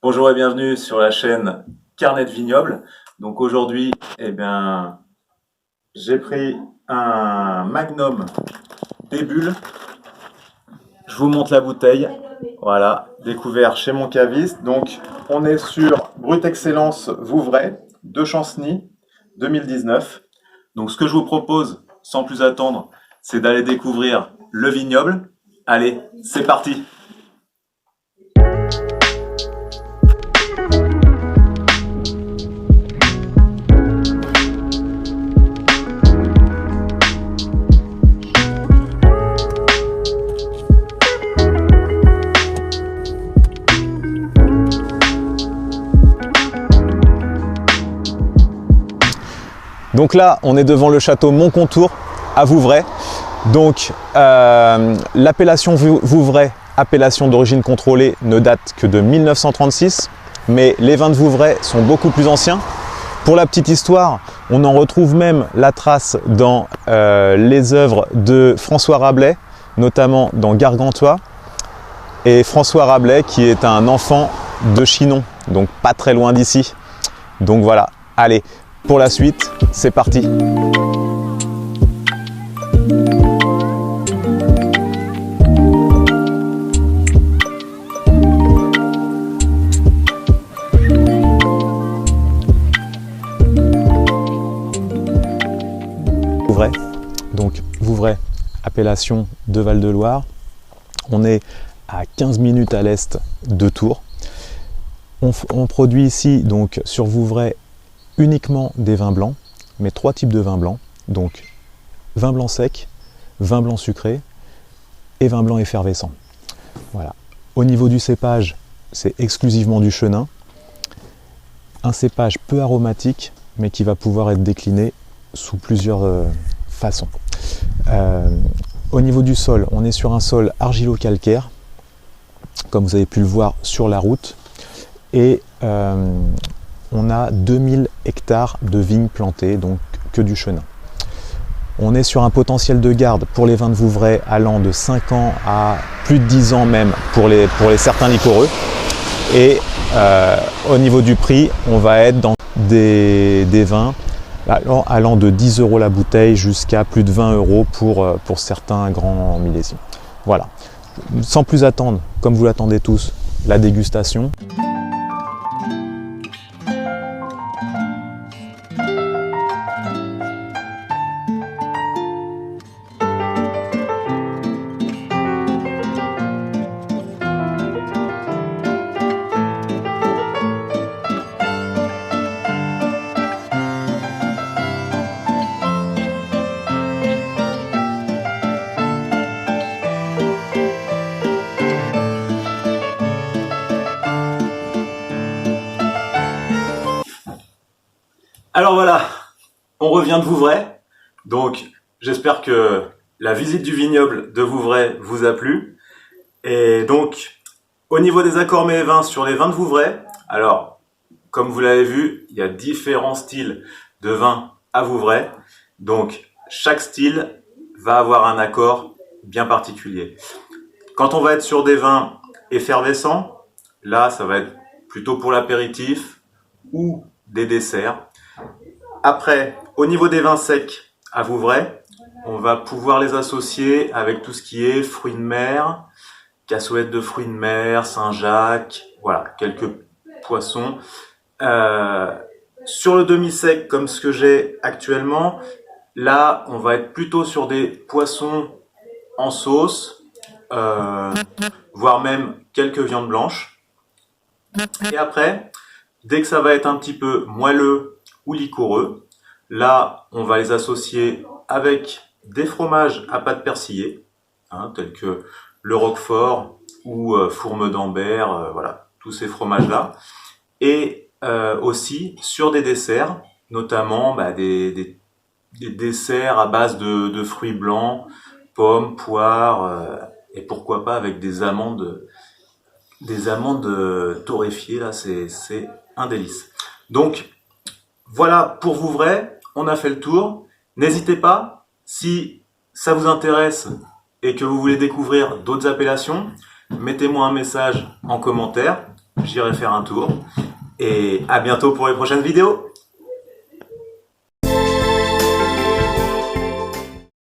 Bonjour et bienvenue sur la chaîne Carnet de Vignoble. Donc aujourd'hui, j'ai pris un Magnum des bulles. Je vous montre la bouteille. Voilà, découvert chez mon caviste. Donc on est sur Brut Excellence Vouvray de Chanceny 2019. Donc ce que je vous propose, sans plus attendre, c'est d'aller découvrir le vignoble. Allez, c'est parti! Donc là, on est devant le château Moncontour à Vouvray. Donc l'appellation Vouvray, appellation d'origine contrôlée, ne date que de 1936, mais les vins de Vouvray sont beaucoup plus anciens. Pour la petite histoire, on en retrouve même la trace dans les œuvres de François Rabelais, notamment dans Gargantua. Et François Rabelais qui est un enfant de Chinon, donc pas très loin d'ici. Donc voilà, allez. Pour la suite, c'est parti. Vouvray, donc Vouvray, appellation de Val-de-Loire. On est à 15 minutes à l'est de Tours. On produit ici, donc sur Vouvray, uniquement des vins blancs, mais trois types de vins blancs, donc vin blanc sec, vin blanc sucré et vin blanc effervescent. Voilà. Au niveau du cépage, c'est exclusivement du chenin, un cépage peu aromatique, mais qui va pouvoir être décliné sous plusieurs façons. Au niveau du sol, on est sur un sol argilo-calcaire, comme vous avez pu le voir sur la route, et on a 2000 hectares de vignes plantées, donc que du chenin. On est sur un potentiel de garde pour les vins de Vouvray allant de 5 ans à plus de 10 ans même pour les certains liquoreux. Et au niveau du prix, on va être dans des vins allant de 10 € la bouteille jusqu'à plus de 20 € pour certains grands millésimes. Voilà. Sans plus attendre, comme vous l'attendez tous, la dégustation. Alors voilà, on revient de Vouvray. Donc j'espère que la visite du vignoble de Vouvray vous a plu. Et donc au niveau des accords mets et vins sur les vins de Vouvray, alors comme vous l'avez vu, il y a différents styles de vins à Vouvray. Donc chaque style va avoir un accord bien particulier. Quand on va être sur des vins effervescents, là ça va être plutôt pour l'apéritif ou des desserts. Après, au niveau des vins secs à Vouvray, on va pouvoir les associer avec tout ce qui est fruits de mer, cassouettes de fruits de mer, Saint-Jacques, voilà, quelques poissons. Sur le demi-sec, comme ce que j'ai actuellement, là, on va être plutôt sur des poissons en sauce, voire même quelques viandes blanches. Et après, dès que ça va être un petit peu moelleux ou liquoreux, là, on va les associer avec des fromages à pâte persillée, tels que le Roquefort ou Fourme d'Ambert, voilà, tous ces fromages-là. Et aussi sur des desserts, notamment des desserts à base de fruits blancs, pommes, poires, et pourquoi pas avec des amandes torréfiées, là, c'est un délice. Donc, voilà pour Vouvray, on a fait le tour. N'hésitez pas, si ça vous intéresse et que vous voulez découvrir d'autres appellations, mettez-moi un message en commentaire. j'irai faire un tour. Et à bientôt pour les prochaines vidéos.